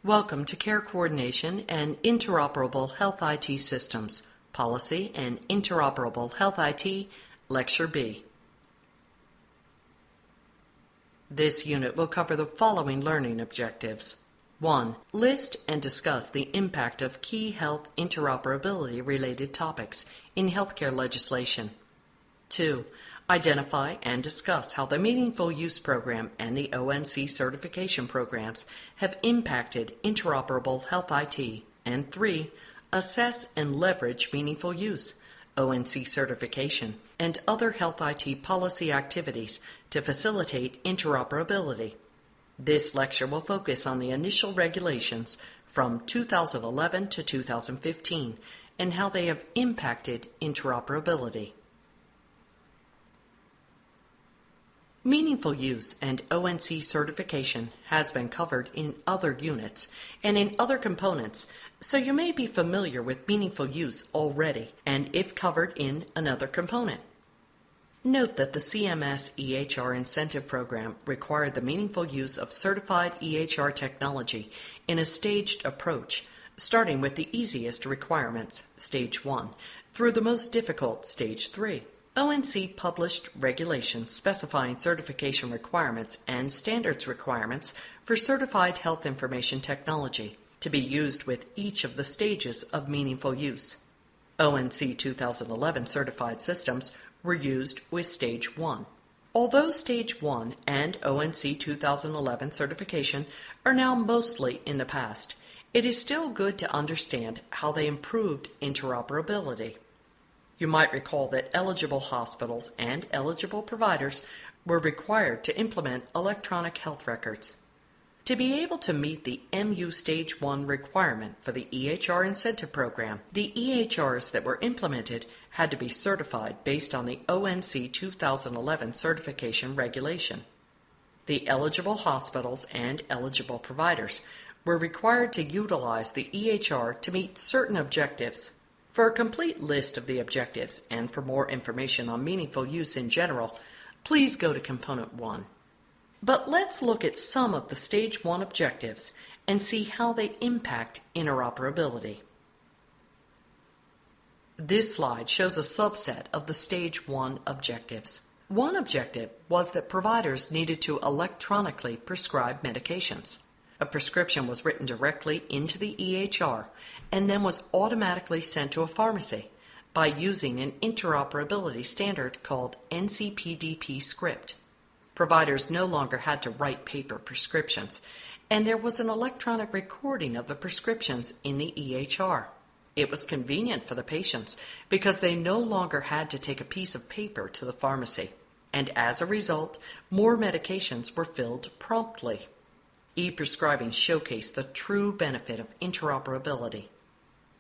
Welcome to Care Coordination and Interoperable Health IT Systems, Policy and Interoperable Health IT, Lecture B. This unit will cover the following learning objectives. 1. List and discuss the impact of key health interoperability-related topics in healthcare legislation. 2. Identify and discuss how the Meaningful Use Program and the ONC certification programs have impacted interoperable health IT. And 3. Assess and leverage meaningful use, ONC certification, and other health IT policy activities to facilitate interoperability. This lecture will focus on the initial regulations from 2011 to 2015 and how they have impacted interoperability. Meaningful use and ONC certification has been covered in other units and in other components, so you may be familiar with meaningful use already and if covered in another component. Note that the CMS EHR incentive program required the meaningful use of certified EHR technology in a staged approach, starting with the easiest requirements, Stage 1, through the most difficult, Stage 3. ONC published regulations specifying certification requirements and standards requirements for certified health information technology to be used with each of the stages of meaningful use. ONC 2011 certified systems were used with Stage 1. Although Stage 1 and ONC 2011 certification are now mostly in the past, it is still good to understand how they improved interoperability. You might recall that eligible hospitals and eligible providers were required to implement electronic health records. To be able to meet the MU Stage 1 requirement for the EHR incentive program, the EHRs that were implemented had to be certified based on the ONC 2011 certification regulation. The eligible hospitals and eligible providers were required to utilize the EHR to meet certain objectives. For a complete list of the objectives and for more information on meaningful use in general, please go to Component 1. But let's look at some of the Stage 1 objectives and see how they impact interoperability. This slide shows a subset of the Stage 1 objectives. One objective was that providers needed to electronically prescribe medications. A prescription was written directly into the EHR and then was automatically sent to a pharmacy by using an interoperability standard called NCPDP script. Providers no longer had to write paper prescriptions, and there was an electronic recording of the prescriptions in the EHR. It was convenient for the patients because they no longer had to take a piece of paper to the pharmacy, and as a result, more medications were filled promptly. E-prescribing showcased the true benefit of interoperability.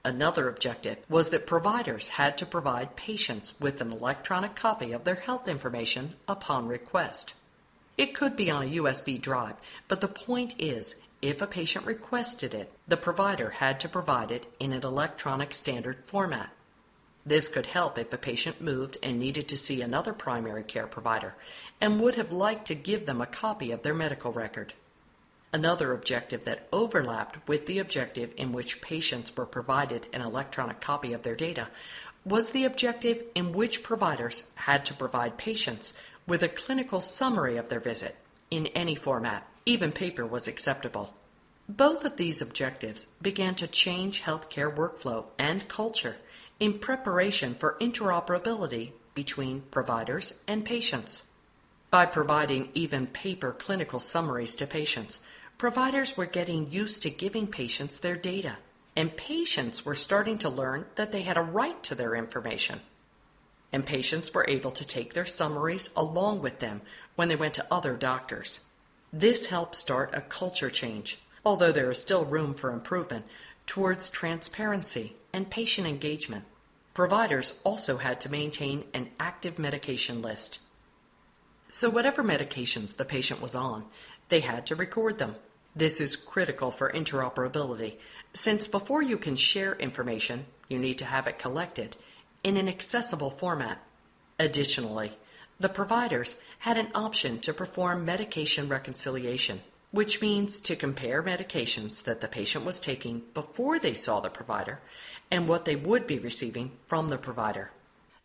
Another objective was that providers had to provide patients with an electronic copy of their health information upon request. It could be on a USB drive, but the point is, if a patient requested it, the provider had to provide it in an electronic standard format. This could help if a patient moved and needed to see another primary care provider and would have liked to give them a copy of their medical record. Another objective that overlapped with the objective in which patients were provided an electronic copy of their data was the objective in which providers had to provide patients with a clinical summary of their visit in any format. Even paper was acceptable. Both of these objectives began to change healthcare workflow and culture in preparation for interoperability between providers and patients. By providing even paper clinical summaries to patients, providers were getting used to giving patients their data, and patients were starting to learn that they had a right to their information. And patients were able to take their summaries along with them when they went to other doctors. This helped start a culture change, although there is still room for improvement, towards transparency and patient engagement. Providers also had to maintain an active medication list. So whatever medications the patient was on, they had to record them. This is critical for interoperability, since before you can share information, you need to have it collected in an accessible format. Additionally, the providers had an option to perform medication reconciliation. which means to compare medications that the patient was taking before they saw the provider and what they would be receiving from the provider.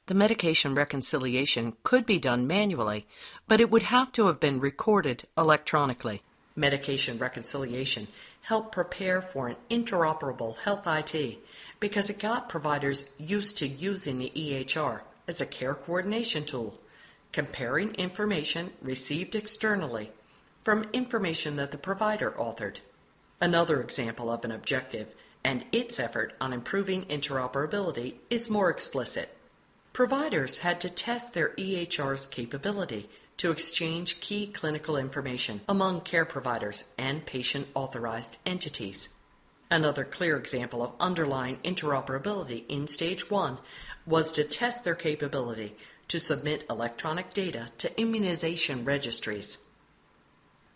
The medication reconciliation could be done manually, but it would have to have been recorded electronically. Medication reconciliation helped prepare for an interoperable health IT because it got providers used to using the EHR as a care coordination tool, comparing information received externally from information that the provider authored. Another example of an objective and its effort on improving interoperability is more explicit. Providers had to test their EHR's capability to exchange key clinical information among care providers and patient-authorized entities. Another clear example of underlying interoperability in Stage 1 was to test their capability to submit electronic data to immunization registries.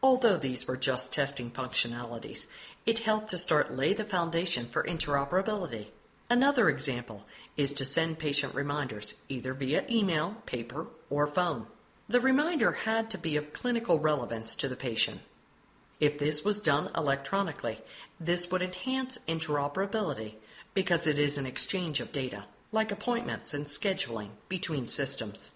Although these were just testing functionalities, it helped to lay the foundation for interoperability. Another example is to send patient reminders either via email, paper, or phone. The reminder had to be of clinical relevance to the patient. If this was done electronically, this would enhance interoperability because it is an exchange of data, like appointments and scheduling between systems.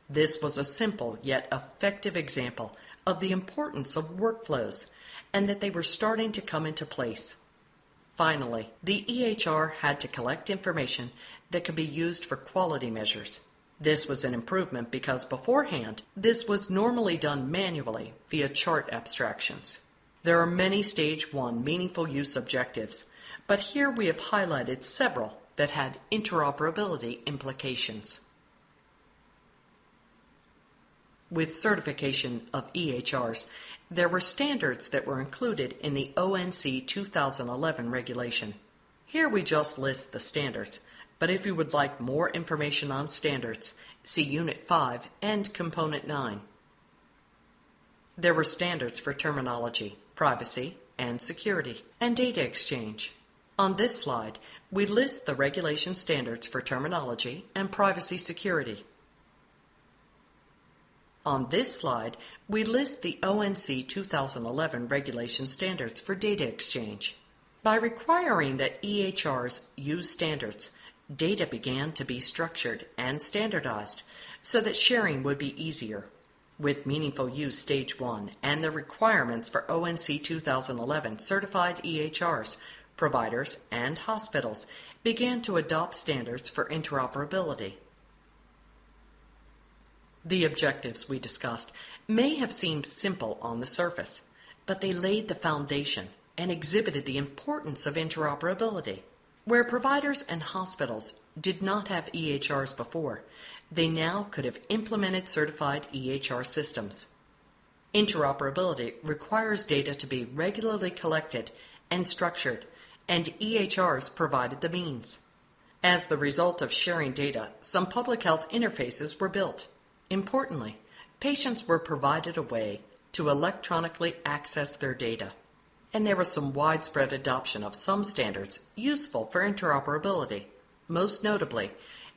This was a simple yet effective example of the importance of workflows and that they were starting to come into place. Finally, the EHR had to collect information that could be used for quality measures. This was an improvement because beforehand, this was normally done manually via chart abstractions. There are many Stage 1 meaningful use objectives, but here we have highlighted several that had interoperability implications. With certification of EHRs, there were standards that were included in the ONC 2011 regulation. Here we just list the standards, but if you would like more information on standards, see Unit 5 and Component 9. There were standards for terminology, privacy, and security, and data exchange. On this slide, we list the regulation standards for terminology and privacy security. On this slide, we list the ONC 2011 regulation standards for data exchange. By requiring that EHRs use standards, data began to be structured and standardized so that sharing would be easier. With meaningful use Stage 1 and the requirements for ONC 2011 certified EHRs, providers and hospitals began to adopt standards for interoperability. The objectives we discussed may have seemed simple on the surface, but they laid the foundation and exhibited the importance of interoperability. Where providers and hospitals did not have EHRs before, they now could have implemented certified EHR systems. Interoperability requires data to be regularly collected and structured, and EHRs provided the means. As the result of sharing data, some public health interfaces were built. Importantly, patients were provided a way to electronically access their data, and there was some widespread adoption of some standards useful for interoperability, most notably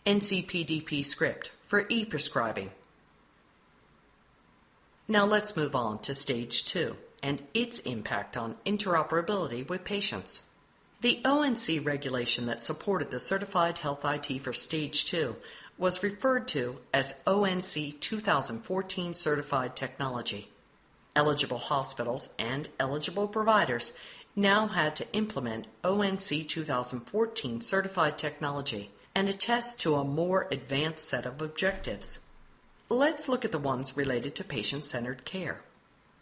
NCPDP script for e-prescribing. Now let's move on to Stage 2 and its impact on interoperability with patients. The ONC regulation that supported the Certified Health IT for Stage 2 was referred to as ONC 2014 Certified Technology. Eligible hospitals and eligible providers now had to implement ONC 2014 Certified Technology and attest to a more advanced set of objectives. Let's look at the ones related to patient-centered care.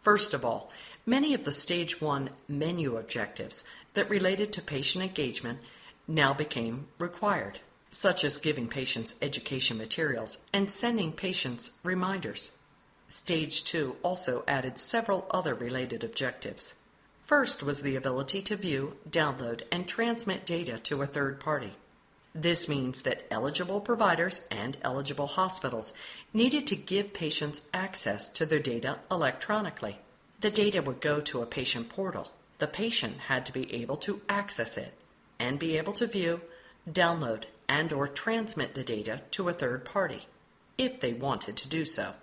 First of all, many of the Stage 1 menu objectives that related to patient engagement now became required, such as giving patients education materials and sending patients reminders. Stage 2 also added several other related objectives. First was the ability to view, download, and transmit data to a third party. This means that eligible providers and eligible hospitals needed to give patients access to their data electronically. The data would go to a patient portal. The patient had to be able to access it and be able to view, download, and/or transmit the data to a third party, if they wanted to do so.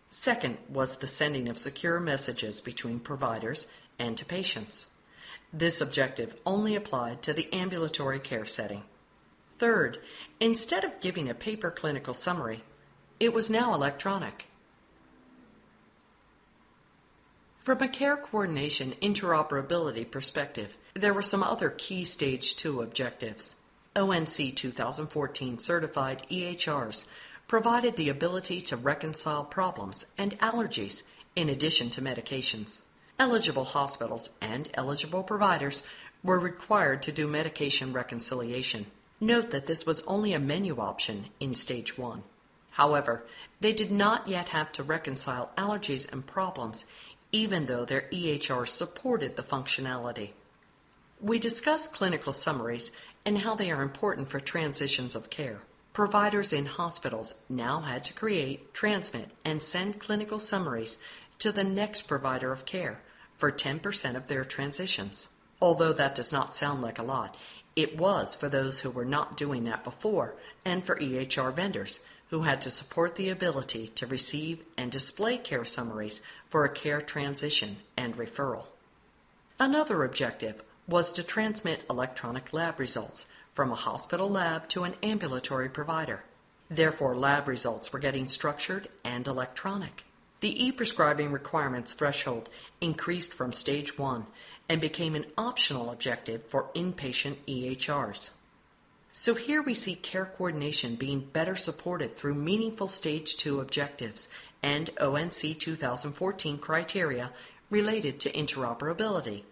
Second was the sending of secure messages between providers and to patients. This objective only applied to the ambulatory care setting. Third, instead of giving a paper clinical summary, it was now electronic. From a care coordination interoperability perspective, there were some other key Stage 2 objectives. ONC 2014 certified EHRs provided the ability to reconcile problems and allergies in addition to medications. Eligible hospitals and eligible providers were required to do medication reconciliation. Note that this was only a menu option in Stage 1. However, they did not yet have to reconcile allergies and problems, even though their EHR supported the functionality. We discussed clinical summaries and how they are important for transitions of care. Providers in hospitals now had to create, transmit, and send clinical summaries to the next provider of care for 10% of their transitions. Although that does not sound like a lot, it was for those who were not doing that before, and for EHR vendors who had to support the ability to receive and display care summaries for a care transition and referral. Another objective was to transmit electronic lab results from a hospital lab to an ambulatory provider. Therefore, lab results were getting structured and electronic. The e-prescribing requirements threshold increased from Stage 1 and became an optional objective for inpatient EHRs. So here we see care coordination being better supported through meaningful Stage 2 objectives and ONC 2014 criteria related to interoperability.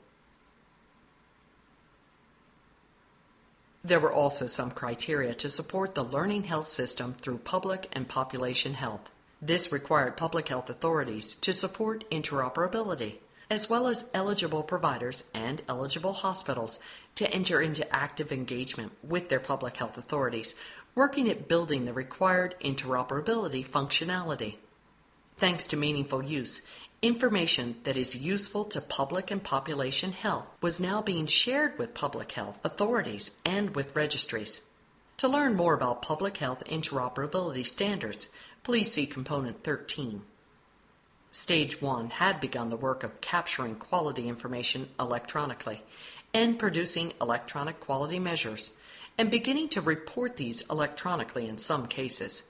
There were also some criteria to support the learning health system through public and population health. This required public health authorities to support interoperability, as well as eligible providers and eligible hospitals to enter into active engagement with their public health authorities, working at building the required interoperability functionality. Thanks to meaningful use, information that is useful to public and population health was now being shared with public health authorities and with registries. To learn more about public health interoperability standards, please see Component 13. Stage 1 had begun the work of capturing quality information electronically and producing electronic quality measures and beginning to report these electronically in some cases.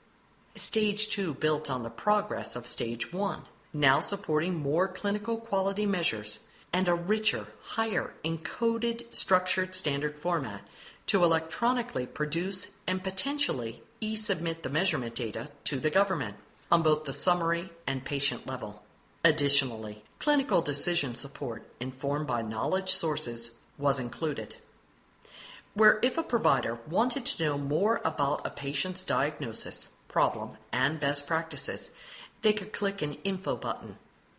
Stage 2 built on the progress of Stage 1, now supporting more clinical quality measures and a richer, higher, encoded, structured standard format to electronically produce and potentially e-submit the measurement data to the government on both the summary and patient level. Additionally, clinical decision support informed by knowledge sources was included, where if a provider wanted to know more about a patient's diagnosis, problem, and best practices, they could click an info button.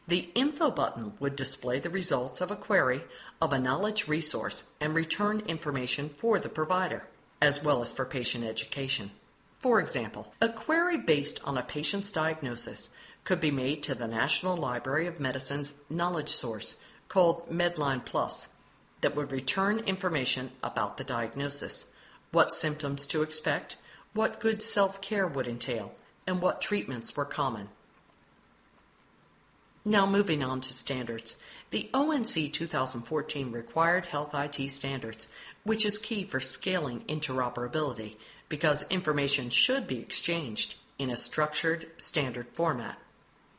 The info button would display the results of a query of a knowledge resource and return information for the provider, as well as for patient education. For example, a query based on a patient's diagnosis could be made to the National Library of Medicine's knowledge source called Medline Plus that would return information about the diagnosis, what symptoms to expect, what good self-care would entail, and what treatments were common. Now moving on to standards. The ONC 2014 required health IT standards, which is key for scaling interoperability because information should be exchanged in a structured standard format.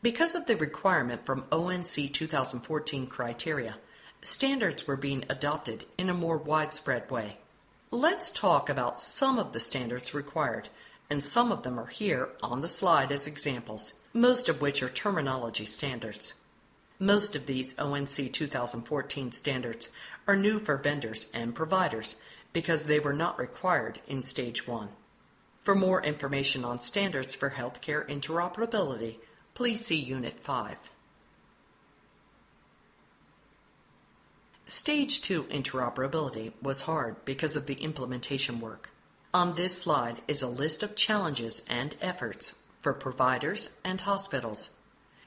Because of the requirement from ONC 2014 criteria, standards were being adopted in a more widespread way. Let's talk about some of the standards required, and some of them are here on the slide as examples, most of which are terminology standards. Most of these ONC 2014 standards are new for vendors and providers because they were not required in Stage 1. For more information on standards for healthcare interoperability, please see Unit 5. Stage 2 interoperability was hard because of the implementation work. On this slide is a list of challenges and efforts for providers and hospitals.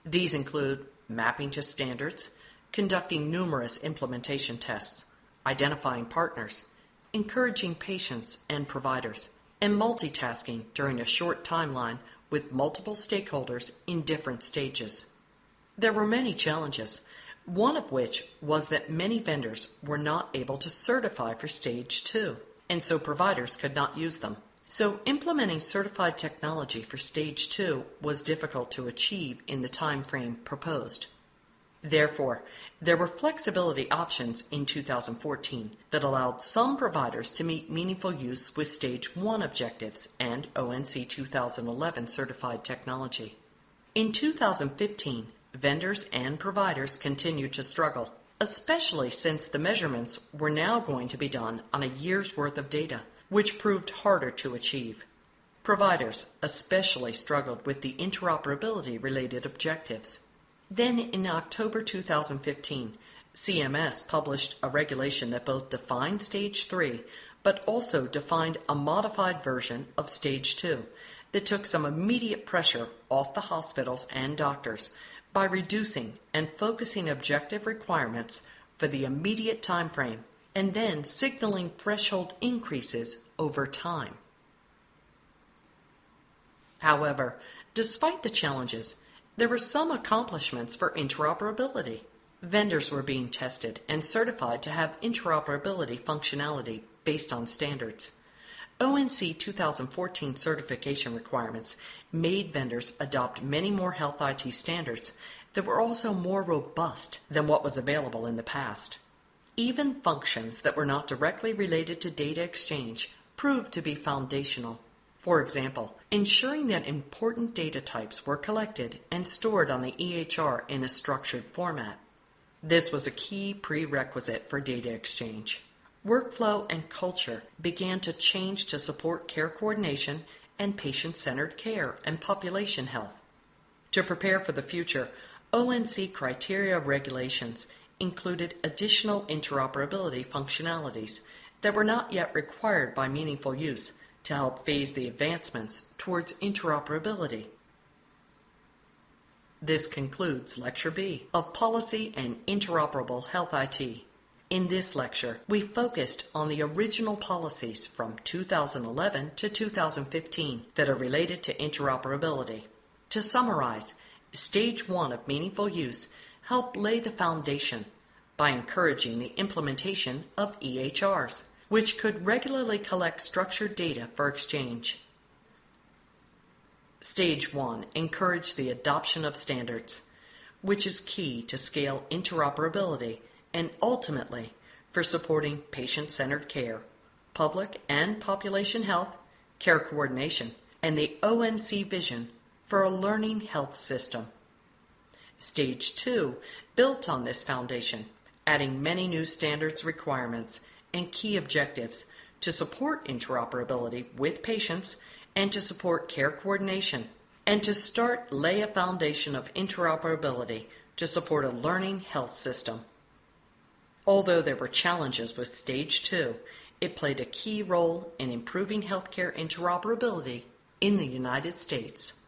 These include mapping to standards, conducting numerous implementation tests, identifying partners, encouraging patients and providers, and multitasking during a short timeline with multiple stakeholders in different stages. There were many challenges. one of which was that many vendors were not able to certify for Stage 2, and so providers could not use them. So implementing certified technology for Stage 2 was difficult to achieve in the time frame proposed. Therefore, there were flexibility options in 2014 that allowed some providers to meet meaningful use with Stage 1 objectives and ONC 2011 certified technology. In 2015, vendors and providers continued to struggle, especially since the measurements were now going to be done on a year's worth of data, which proved harder to achieve. Providers especially struggled with the interoperability-related objectives. Then in October 2015, CMS published a regulation that both defined Stage 3 but also defined a modified version of Stage 2 that took some immediate pressure off the hospitals and doctors by reducing and focusing objective requirements for the immediate time frame and then signaling threshold increases over time. However, despite the challenges, there were some accomplishments for interoperability. Vendors were being tested and certified to have interoperability functionality based on standards. ONC 2014 certification requirements made vendors adopt many more health IT standards that were also more robust than what was available in the past. Even functions that were not directly related to data exchange proved to be foundational. For example, ensuring that important data types were collected and stored on the EHR in a structured format. This was a key prerequisite for data exchange. Workflow and culture began to change to support care coordination and patient-centered care and population health. To prepare for the future, ONC criteria regulations included additional interoperability functionalities that were not yet required by meaningful use to help phase the advancements towards interoperability. This concludes Lecture B of Policy and Interoperable Health IT. In this lecture, we focused on the original policies from 2011 to 2015 that are related to interoperability. To summarize, Stage 1 of meaningful use helped lay the foundation by encouraging the implementation of EHRs, which could regularly collect structured data for exchange. Stage 1 encouraged the adoption of standards, which is key to scale interoperability and ultimately for supporting patient-centered care, public and population health, care coordination, and the ONC vision for a learning health system. Stage 2 built on this foundation, adding many new standards requirements and key objectives to support interoperability with patients and to support care coordination, and to lay a foundation of interoperability to support a learning health system. Although there were challenges with Stage 2, it played a key role in improving healthcare interoperability in the United States.